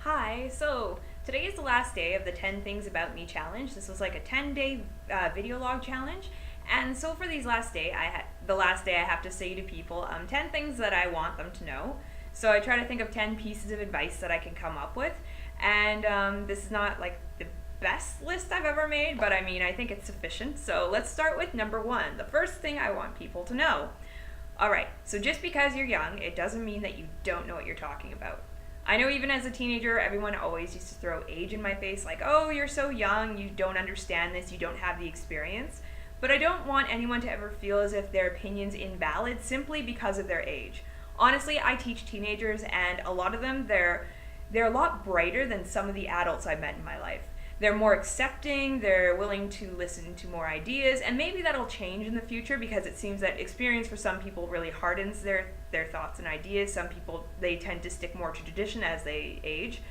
Hi, so today is the last day of the 10 Things About Me challenge. This was like a 10-day video log challenge. And so for these the last day I have to say to people 10 things that I want them to know. So I try to think of 10 pieces of advice that I can come up with. And this is not like the best list I've ever made, but I mean, I think it's sufficient. So let's start with number one. The first thing I want people to know. All right, so just because you're young, it doesn't mean that you don't know what you're talking about. I know even as a teenager, everyone always used to throw age in my face, like, oh, you're so young, you don't understand this, you don't have the experience. But I don't want anyone to ever feel as if their opinion's invalid simply because of their age. Honestly, I teach teenagers, and a lot of them, they're a lot brighter than some of the adults I've met in my life. They're more accepting, they're willing to listen to more ideas, and maybe that'll change in the future because it seems that experience for some people really hardens their thoughts and ideas. Some people, they tend to stick more to tradition as they age.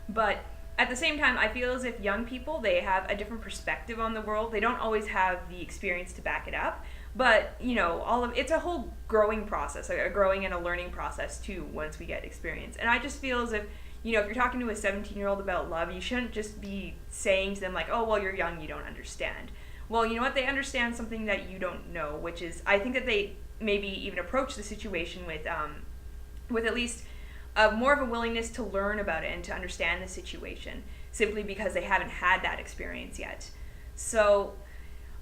But at the same time, I feel as if young people, they have a different perspective on the world. They don't always have the experience to back it up. But, it's a whole growing process, a growing and a learning process too once we get experience. And I just feel as if if you're talking to a 17-year-old about love, you shouldn't just be saying to them like, oh, well, you're young, you don't understand. Well, you know what? They understand something that you don't know, which is, I think that they maybe even approach the situation with at least more of a willingness to learn about it and to understand the situation, simply because they haven't had that experience yet. So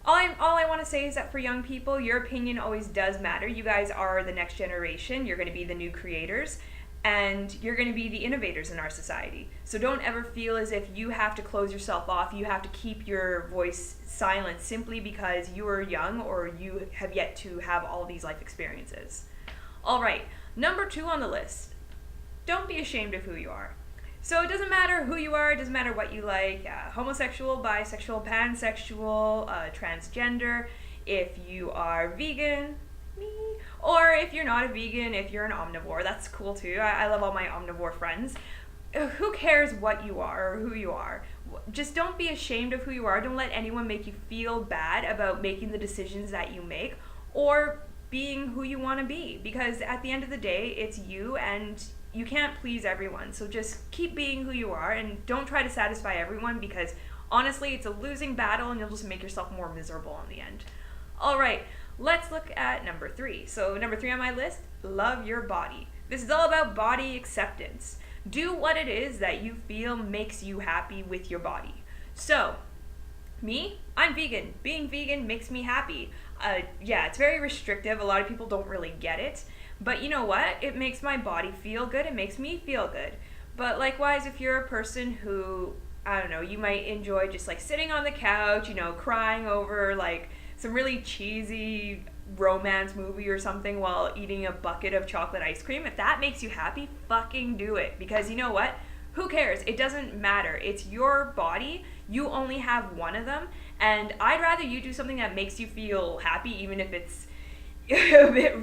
all I want to say is that for young people, your opinion always does matter. You guys are the next generation. You're going to be the new creators. And you're going to be the innovators in our society. So don't ever feel as if you have to close yourself off, you have to keep your voice silent simply because you are young or you have yet to have all these life experiences. All right, number 2 on the list. Don't be ashamed of who you are. So it doesn't matter who you are, it doesn't matter what you like, homosexual, bisexual, pansexual, transgender, if you are vegan, me, or if you're not a vegan, if you're an omnivore, that's cool too. I love all my omnivore friends. Who cares what you are or who you are? Just don't be ashamed of who you are. Don't let anyone make you feel bad about making the decisions that you make or being who you want to be, because at the end of the day, it's you and you can't please everyone. So just keep being who you are and don't try to satisfy everyone, because honestly, it's a losing battle and you'll just make yourself more miserable in the end. All right. Let's look at number 3. So number 3 on my list, love your body. This is all about body acceptance. Do what it is that you feel makes you happy with your body. So, me, I'm vegan. Being vegan makes me happy. It's very restrictive. A lot of people don't really get it. But you know what? It makes my body feel good. It makes me feel good. But likewise, if you're a person who, I don't know, you might enjoy just like sitting on the couch, crying over like some really cheesy romance movie or something while eating a bucket of chocolate ice cream, if that makes you happy, fucking do it. Because you know what? Who cares? It doesn't matter. It's your body. You only have one of them. And I'd rather you do something that makes you feel happy, even if it's a bit,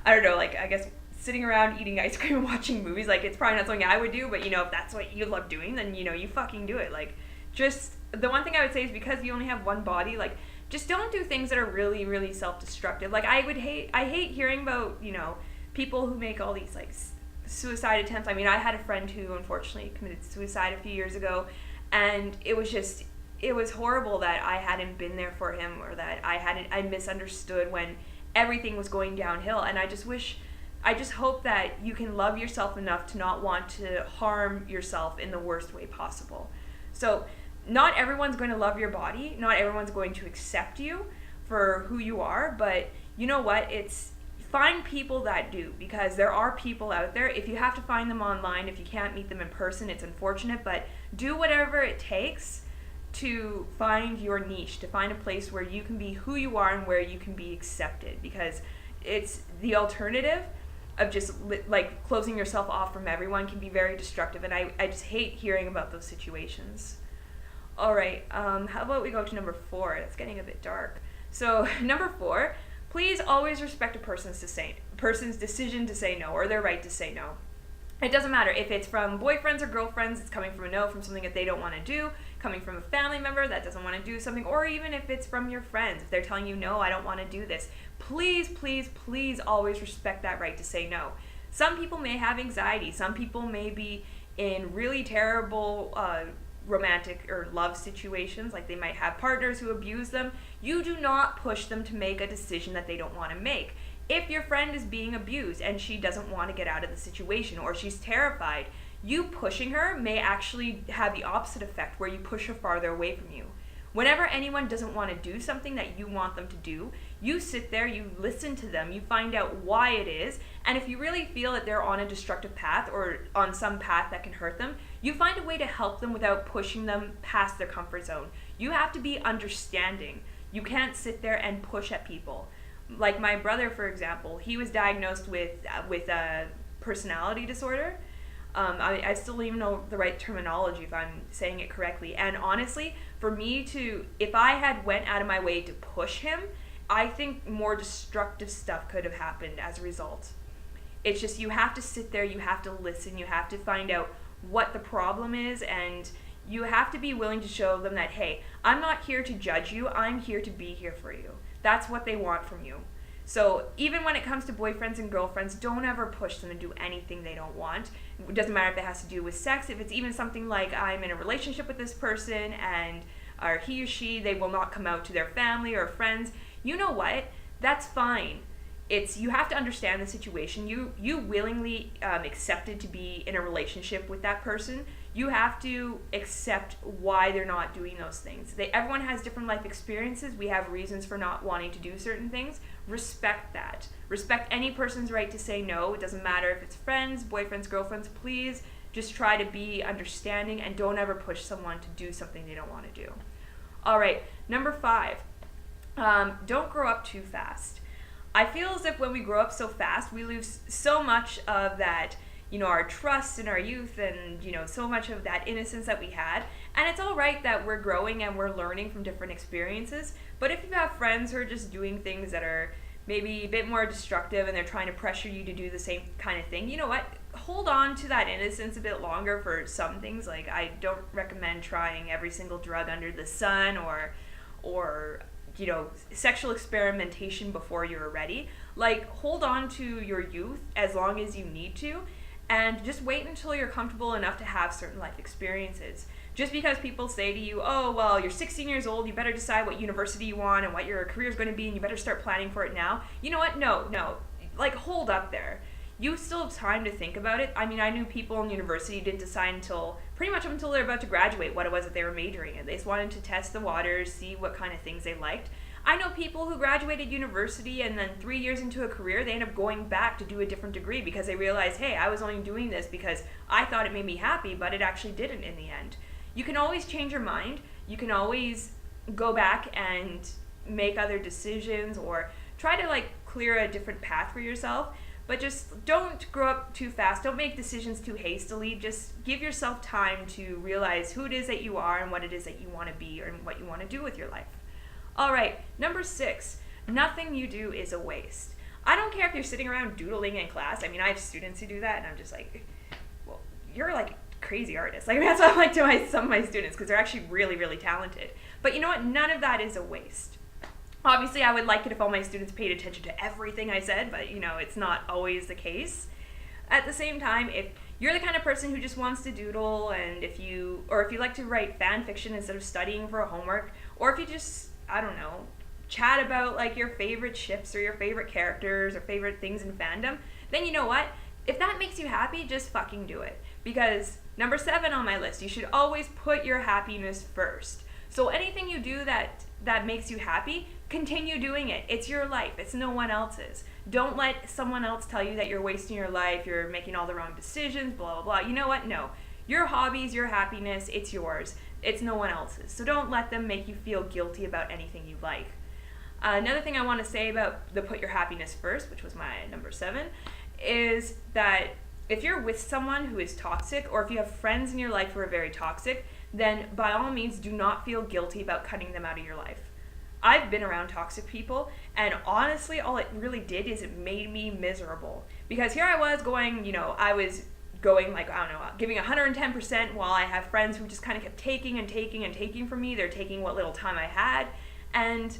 I don't know, like, I guess sitting around eating ice cream and watching movies, like, it's probably not something I would do, but, if that's what you love doing, then, you fucking do it. Like, just, the one thing I would say is because you only have one body, like, just don't do things that are really, really self-destructive. Like, I hate hearing about, people who make all these, like, suicide attempts. I mean, I had a friend who unfortunately committed suicide a few years ago, and it was horrible that I hadn't been there for him, or that I misunderstood when everything was going downhill. And I just hope that you can love yourself enough to not want to harm yourself in the worst way possible. So, not everyone's going to love your body. Not everyone's going to accept you for who you are. But you know what? Find people that do, because there are people out there. If you have to find them online, if you can't meet them in person, it's unfortunate. But do whatever it takes to find your niche, to find a place where you can be who you are and where you can be accepted. Because it's the alternative of just like closing yourself off from everyone can be very destructive. And I just hate hearing about those situations. All right, how about we go to number 4? It's getting a bit dark. So number 4, please always respect a person's decision to say no, or their right to say no. It doesn't matter if it's from boyfriends or girlfriends, it's coming from a no, from something that they don't want to do, coming from a family member that doesn't want to do something, or even if it's from your friends. If they're telling you, no, I don't want to do this, please, please, please always respect that right to say no. Some people may have anxiety. Some people may be in really terrible romantic or love situations, like they might have partners who abuse them, you do not push them to make a decision that they don't want to make. If your friend is being abused and she doesn't want to get out of the situation or she's terrified, you pushing her may actually have the opposite effect where you push her farther away from you. Whenever anyone doesn't want to do something that you want them to do, you sit there, you listen to them, you find out why it is, and if you really feel that they're on a destructive path or on some path that can hurt them, you find a way to help them without pushing them past their comfort zone. You have to be understanding. You can't sit there and push at people. Like my brother, for example, he was diagnosed with a personality disorder. I still don't even know the right terminology if I'm saying it correctly. And honestly, for me if I had went out of my way to push him, I think more destructive stuff could have happened as a result. It's just you have to sit there, you have to listen, you have to find out what the problem is, and you have to be willing to show them that, hey, I'm not here to judge you, I'm here to be here for you. That's what they want from you. So even when it comes to boyfriends and girlfriends, don't ever push them to do anything they don't want. It doesn't matter if it has to do with sex. If it's even something like I'm in a relationship with this person and or he or she, they will not come out to their family or friends. You know what? That's fine. You have to understand the situation. You willingly accepted to be in a relationship with that person. You have to accept why they're not doing those things. Everyone has different life experiences. We have reasons for not wanting to do certain things. Respect that. Respect any person's right to say no. It doesn't matter if it's friends, boyfriends, girlfriends. Please just try to be understanding and don't ever push someone to do something they don't want to do. All right, number 5. Don't grow up too fast. I feel as if when we grow up so fast, we lose so much of that, our trust in our youth and, so much of that innocence that we had. And it's all right that we're growing and we're learning from different experiences. But if you have friends who are just doing things that are maybe a bit more destructive and they're trying to pressure you to do the same kind of thing, you know what? Hold on to that innocence a bit longer for some things. Like, I don't recommend trying every single drug under the sun or sexual experimentation before you're ready. Like, hold on to your youth as long as you need to, and just wait until you're comfortable enough to have certain life experiences. Just because people say to you, oh, well, you're 16 years old, you better decide what university you want and what your career is going to be, and you better start planning for it now. You know what? No. Like, hold up there. You still have time to think about it. I mean, I knew people in university didn't decide pretty much until they're about to graduate what it was that they were majoring in. They just wanted to test the waters, see what kind of things they liked. I know people who graduated university and then 3 years into a career, they end up going back to do a different degree because they realize, hey, I was only doing this because I thought it made me happy, but it actually didn't in the end. You can always change your mind. You can always go back and make other decisions or try to clear a different path for yourself. But just don't grow up too fast. Don't make decisions too hastily. Just give yourself time to realize who it is that you are and what it is that you want to be and what you want to do with your life. All right, number 6, nothing you do is a waste. I don't care if you're sitting around doodling in class. I mean, I have students who do that, and I'm just like, well, you're like a crazy artist. Like, that's what I like to some of my students because they're actually really, really talented. But you know what? None of that is a waste. Obviously, I would like it if all my students paid attention to everything I said, but it's not always the case. At the same time, if you're the kind of person who just wants to doodle, and if you like to write fan fiction instead of studying for a homework, or if you just, I don't know, chat about your favorite ships or your favorite characters or favorite things in fandom, then you know what? If that makes you happy, just fucking do it. Because number 7 on my list, you should always put your happiness first. So anything you do that makes you happy, continue doing it. It's your life. It's no one else's. Don't let someone else tell you that you're wasting your life, you're making all the wrong decisions, blah, blah, blah. You know what? No. Your hobbies, your happiness, it's yours. It's no one else's. So don't let them make you feel guilty about anything you like. Another thing I want to say about the put your happiness first, which was my number 7, is that if you're with someone who is toxic, or if you have friends in your life who are very toxic, then by all means do not feel guilty about cutting them out of your life. I've been around toxic people, and honestly, all it really did is it made me miserable. Because here I was going, giving 110% while I have friends who just kind of kept taking and taking and taking from me. They're taking what little time I had, and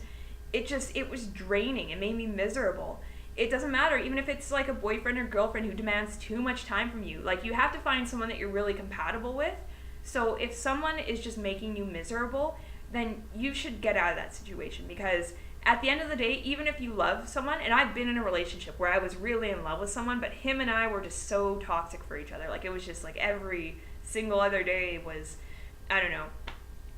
it was draining. It made me miserable. it doesn't matter, even if it's like a boyfriend or girlfriend who demands too much time from you. Like, you have to find someone that you're really compatible with. So if someone is just making you miserable, then you should get out of that situation, because at the end of the day, even if you love someone, and I've been in a relationship where I was really in love with someone, but him and I were just so toxic for each other. Like, it was just like every single other day was, I don't know,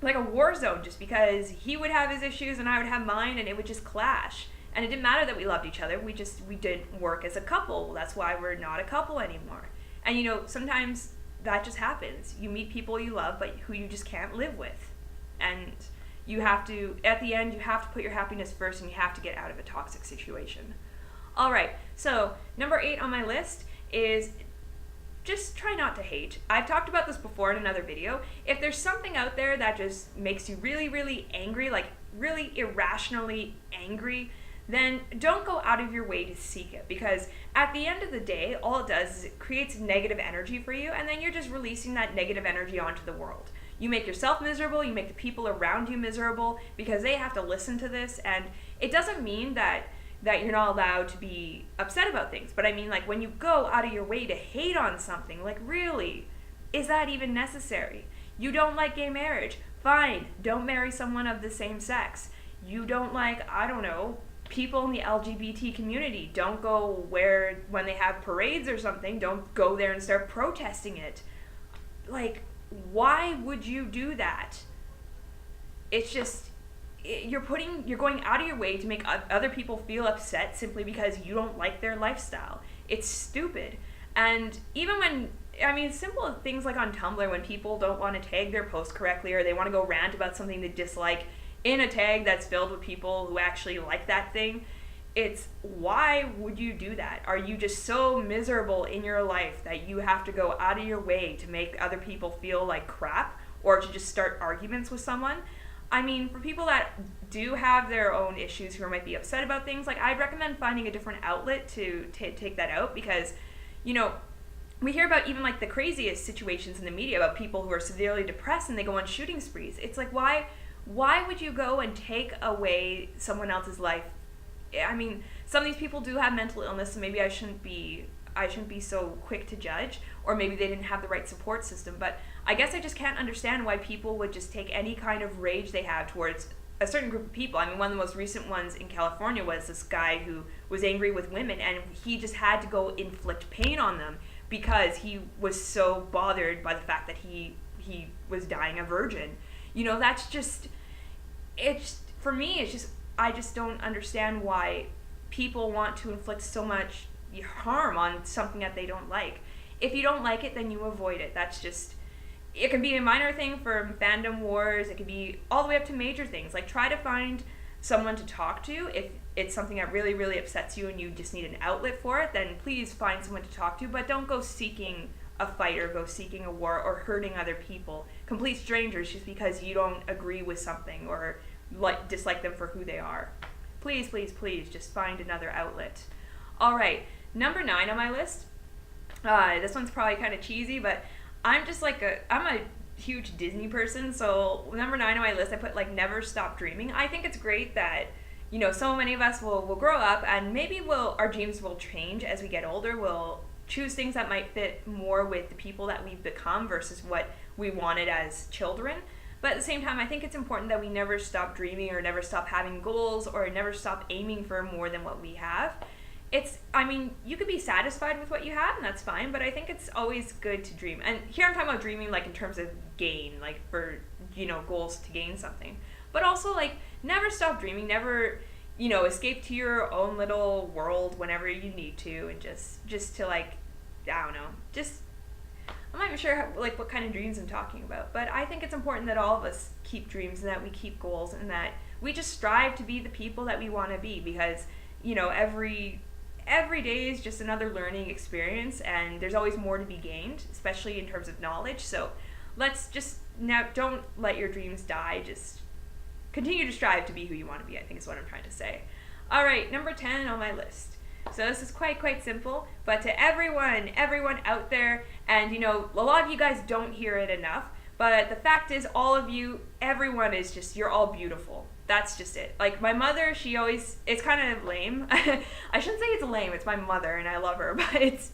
like a war zone, just because he would have his issues and I would have mine, and it would just clash. And it didn't matter that we loved each other. We didn't work as a couple. That's why we're not a couple anymore. And sometimes that just happens. You meet people you love, but who you just can't live with. And you have to, at the end, you have to put your happiness first, and you have to get out of a toxic situation. All right, so number 8 on my list is just try not to hate. I've talked about this before in another video. If there's something out there that just makes you really, really angry, like really irrationally angry, then don't go out of your way to seek it, because at the end of the day, all it does is it creates negative energy for you, and then you're just releasing that negative energy onto the world. You make yourself miserable, you make the people around you miserable, because they have to listen to this. And it doesn't mean that you're not allowed to be upset about things, but I mean, like, when you go out of your way to hate on something, like, really, is that even necessary? You don't like gay marriage, fine, don't marry someone of the same sex. You don't like, I don't know, people in the LGBT community, don't go when they have parades or something, don't go there and start protesting it. Like, why would you do that? It's just, you're going out of your way to make other people feel upset simply because you don't like their lifestyle. It's stupid. And even when, simple things like on Tumblr, when people don't want to tag their post correctly, or they want to go rant about something they dislike in a tag that's filled with people who actually like that thing, it's, why would you do that? Are you just so miserable in your life that you have to go out of your way to make other people feel like crap, or to just start arguments with someone? For people that do have their own issues, who might be upset about things, like, I'd recommend finding a different outlet to take that out, because, we hear about even like the craziest situations in the media about people who are severely depressed and they go on shooting sprees. It's like, why would you go and take away someone else's life? Some of these people do have mental illness, so maybe I shouldn't be so quick to judge, or maybe they didn't have the right support system. But I guess I just can't understand why people would just take any kind of rage they have towards a certain group of people. One of the most recent ones in California was this guy who was angry with women, and he just had to go inflict pain on them because he was so bothered by the fact that he was dying a virgin. That's just, for me, it's just, I just don't understand why people want to inflict so much harm on something that they don't like. If you don't like it, then you avoid it. That's just, it can be a minor thing from fandom wars, it can be all the way up to major things. Like, try to find someone to talk to. If it's something that really, really upsets you and you just need an outlet for it, then please find someone to talk to, but don't go seeking a fight or go seeking a war or hurting other people, complete strangers, just because you don't agree with something or dislike them for who they are. Please, please, please, just find another outlet. All right, number 9 on my list. This one's probably kind of cheesy, but I'm a huge Disney person, so number 9 on my list, I put, like, never stop dreaming. I think it's great that, so many of us will grow up, and maybe our dreams will change as we get older. We'll choose things that might fit more with the people that we've become versus what we wanted as children. But at the same time, I think it's important that we never stop dreaming, or never stop having goals, or never stop aiming for more than what we have. You could be satisfied with what you have, and that's fine, but I think it's always good to dream. And here I'm talking about dreaming, like, in terms of gain, like, for, goals to gain something. But also, like, never stop dreaming, never, escape to your own little world whenever you need to, and just to, like, I don't know, just, I'm not even sure what kind of dreams I'm talking about, but I think it's important that all of us keep dreams, and that we keep goals, and that we just strive to be the people that we want to be, because, every day is just another learning experience, and there's always more to be gained, especially in terms of knowledge. So let's just, now, don't let your dreams die, just continue to strive to be who you want to be, I think is what I'm trying to say. All right, number 10 on my list. So this is quite simple, but to everyone out there, and a lot of you guys don't hear it enough, but the fact is, all of you, everyone is just, you're all beautiful. That's just it. Like my mother, she always, it's kind of lame. I shouldn't say it's lame, it's my mother and I love her, but it's,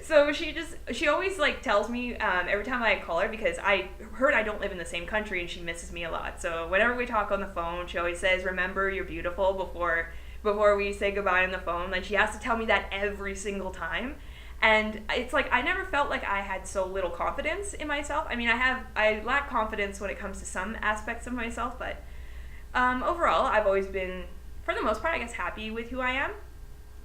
so she always like tells me every time I call her, because I heard I don't live in the same country and she misses me a lot. So whenever we talk on the phone, she always says, "Remember, you're beautiful," before we say goodbye on the phone. Like she has to tell me that every single time. And it's like I never felt like I had so little confidence in myself. I mean, I lack confidence when it comes to some aspects of myself, but overall, I've always been, for the most part, I guess, happy with who I am.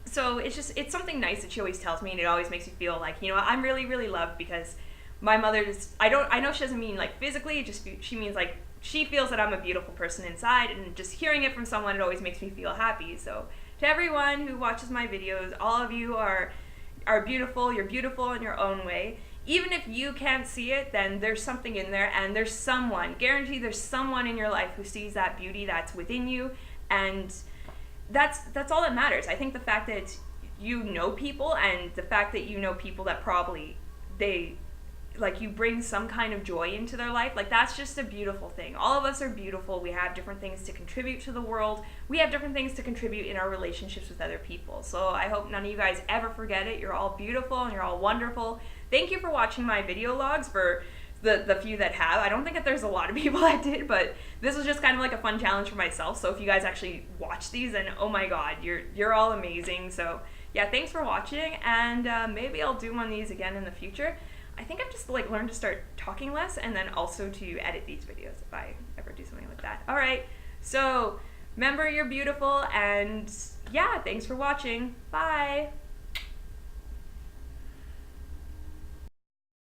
So it's something nice that she always tells me, and it always makes me feel like, you know, I'm really, really loved, because my mother just, I know she doesn't mean like physically, she means like she feels that I'm a beautiful person inside, and just hearing it from someone, it always makes me feel happy. So to everyone who watches my videos, all of you are beautiful. You're beautiful in your own way. Even if you can't see it, then there's something in there, and there's someone, guarantee there's someone in your life who sees that beauty that's within you, and that's all that matters. I think the fact that you know people, and the fact that you know people that probably you bring some kind of joy into their life, like that's just a beautiful thing. All of us are beautiful. We have different things to contribute to the world. We have different things to contribute in our relationships with other people. So I hope none of you guys ever forget it. You're all beautiful and you're all wonderful. Thank you for watching my video logs, for the few that have. I don't think that there's a lot of people that did, but this was just kind of like a fun challenge for myself. So if you guys actually watch these, then oh my god, you're all amazing. So yeah, thanks for watching, and maybe I'll do one of these again in the future. I think I've just like learned to start talking less, and then also to edit these videos if I ever do something like that. All right, so remember, you're beautiful, and yeah, thanks for watching. Bye.